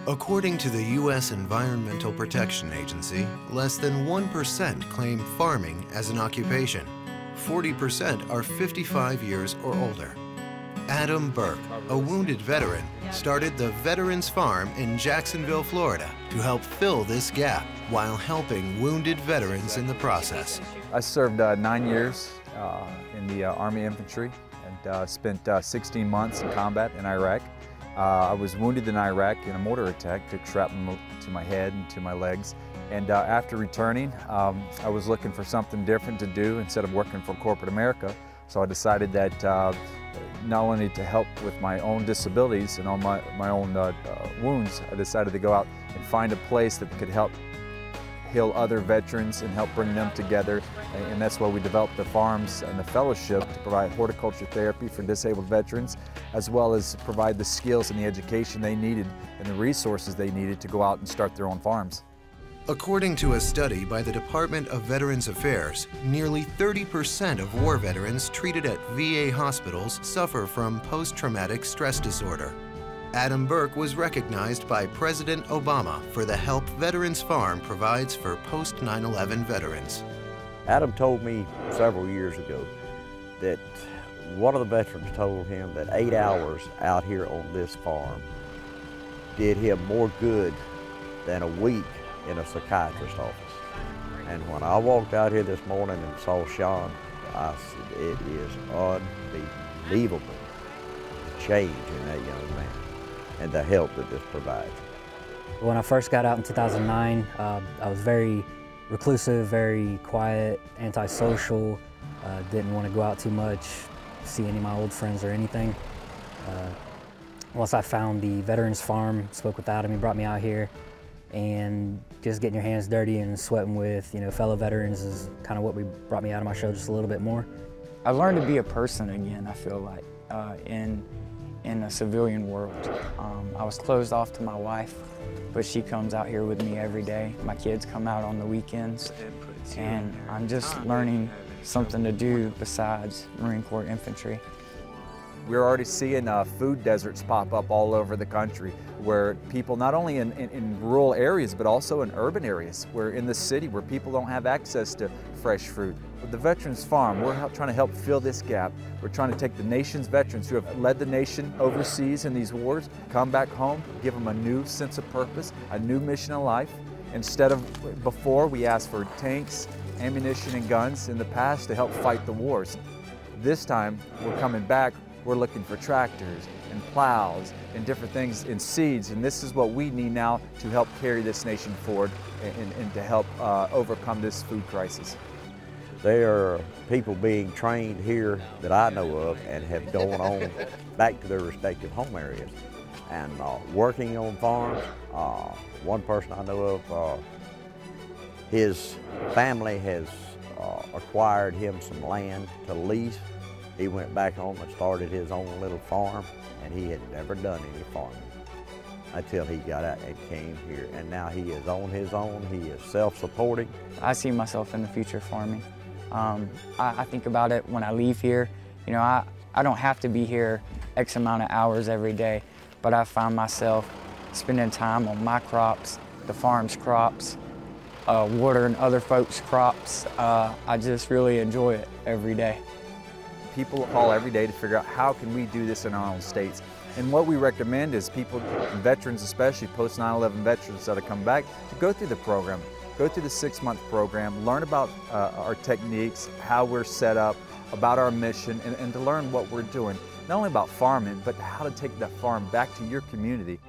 According to the U.S. Environmental Protection Agency, less than 1% claim farming as an occupation. 40% are 55 years or older. Adam Burke, a wounded veteran, started the Veterans Farm in Jacksonville, Florida to help fill this gap while helping wounded veterans in the process. I served 9 years in the Army Infantry and spent 16 months in combat in Iraq. I was wounded in Iraq in a mortar attack, took shrapnel to my head and to my legs. And after returning, I was looking for something different to do instead of working for corporate America. So I decided that not only to help with my own disabilities and all my own wounds, I decided to go out and find a place that could help heal other veterans and help bring them together. And that's why we developed the farms and the fellowship to provide horticulture therapy for disabled veterans, as well as provide the skills and the education they needed and the resources they needed to go out and start their own farms. According to a study by the Department of Veterans Affairs, nearly 30% of war veterans treated at VA hospitals suffer from post-traumatic stress disorder. Adam Burke was recognized by President Obama for the help Veterans Farm provides for post-9/11 veterans. Adam told me several years ago that one of the veterans told him that 8 hours out here on this farm did him more good than a week in a psychiatrist's office. And when I walked out here this morning and saw Sean, I said, it is unbelievable the change in that young man and the help that this provides. When I first got out in 2009, I was very reclusive, very quiet, antisocial, didn't want to go out too much, see any of my old friends or anything. Once I found the Veterans Farm, spoke with Adam, he brought me out here, and just getting your hands dirty and sweating with fellow veterans is kind of what brought me out of my shell just a little bit more. I learned to be a person again, I feel like, in a civilian world. I was closed off to my wife, but she comes out here with me every day. My kids come out on the weekends, and I'm just learning something to do besides Marine Corps infantry. We're already seeing food deserts pop up all over the country where people, not only in rural areas, but also in urban areas, where in the city where people don't have access to fresh fruit. With the Veterans Farm, we're trying to help fill this gap. We're trying to take the nation's veterans who have led the nation overseas in these wars, come back home, give them a new sense of purpose, a new mission in life. Instead of before, we asked for tanks, ammunition, and guns in the past to help fight the wars. This time, we're coming back. We're looking for tractors and plows and different things and seeds, and this is what we need now to help carry this nation forward and to help overcome this food crisis. There are people being trained here that I know of and have gone on back to their respective home areas and working on farms. One person I know of, his family has acquired him some land to lease. He went back home and started his own little farm, and he had never done any farming until he got out and came here. And now he is on his own, he is self-supporting. I see myself in the future farming. I think about it when I leave here. I don't have to be here X amount of hours every day, but I find myself spending time on my crops, the farm's crops, watering other folks' crops. I just really enjoy it every day. People call every day to figure out how can we do this in our own states. And what we recommend is people, veterans especially, post 9/11 veterans that have come back, to go through the program. Go through the 6-month program, learn about our techniques, how we're set up, about our mission, and to learn what we're doing. Not only about farming, but how to take that farm back to your community.